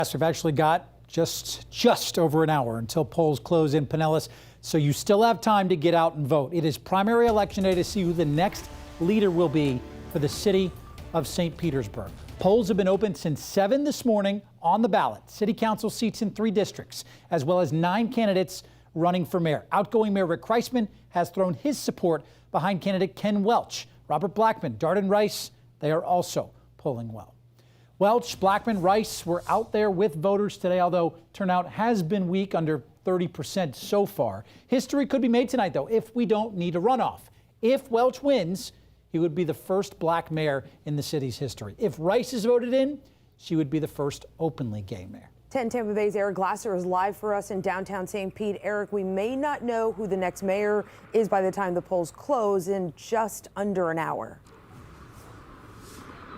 We've actually got just over an hour until polls close in Pinellas, so you still have time to get out and vote. It is primary election day to see who the next leader will be for the city of St. Petersburg. Polls have been open since 7 this morning. On the ballot, city council seats in 3 districts, as well as 9 candidates running for mayor. Outgoing Mayor Rick Reisman has thrown his support behind candidate Ken Welch. Robert Blackman, Darden Rice, they are also polling well. Welch, Blackman, Rice were out there with voters today, although turnout has been weak, under 30% so far. History could be made tonight, though, if we don't need a runoff. If Welch wins, he would be the first black mayor in the city's history. If Rice is voted in, she would be the first openly gay mayor. 10 Tampa Bay's Eric Glasser is live for us in downtown St. Pete. Eric, we may not know who the next mayor is by the time the polls close in just under an hour.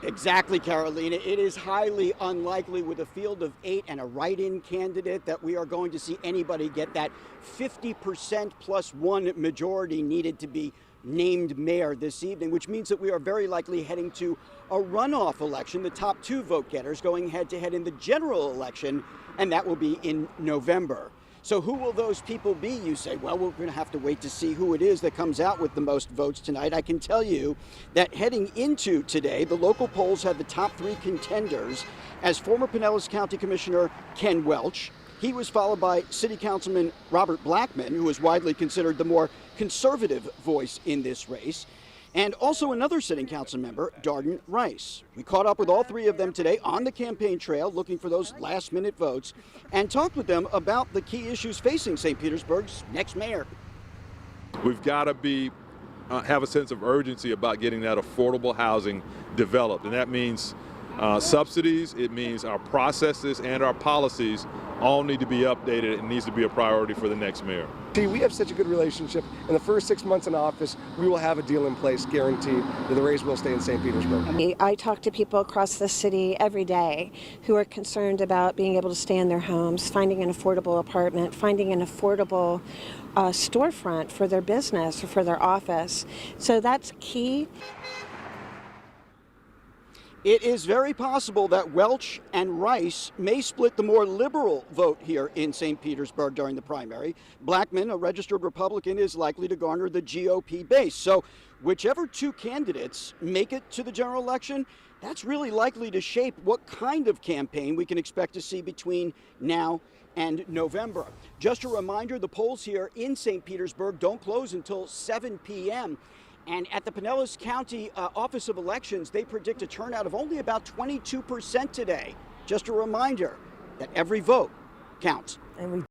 Exactly, Carolina. It is highly unlikely, with a field of 8 and a write-in candidate, that we are going to see anybody get that 50% plus 1 majority needed to be named mayor this evening, which means that we are very likely heading to a runoff election, the top 2 vote getters going head-to-head in the general election, and that will be in November. So who will those people be, you say? Well, we're going to have to wait to see who it is that comes out with the most votes tonight. I can tell you that heading into today, the local polls had the top 3 contenders as former Pinellas County Commissioner Ken Welch. He was followed by City Councilman Robert Blackman, who is widely considered the more conservative voice in this race, and also another sitting council member, Darden Rice. We caught up with all 3 of them today on the campaign trail, looking for those last-minute votes, and talked with them about the key issues facing St. Petersburg's next mayor. We've got to have a sense of urgency about getting that affordable housing developed, and that means subsidies, it means our processes and our policies all need to be updated. It needs to be a priority for the next mayor. See, we have such a good relationship. In the first 6 months in office, we will have a deal in place guaranteed that the race will stay in St. Petersburg. I talk to people across the city every day who are concerned about being able to stay in their homes, finding an affordable apartment, finding an affordable storefront for their business or for their office. So that's key. It is very possible that Welch and Rice may split the more liberal vote here in St. Petersburg during the primary. Blackman, a registered Republican, is likely to garner the GOP base. So whichever 2 candidates make it to the general election, that's really likely to shape what kind of campaign we can expect to see between now and November. Just a reminder, the polls here in St. Petersburg don't close until 7 p.m. And at the Pinellas County Office of Elections, they predict a turnout of only about 22% today. Just a reminder that every vote counts. And we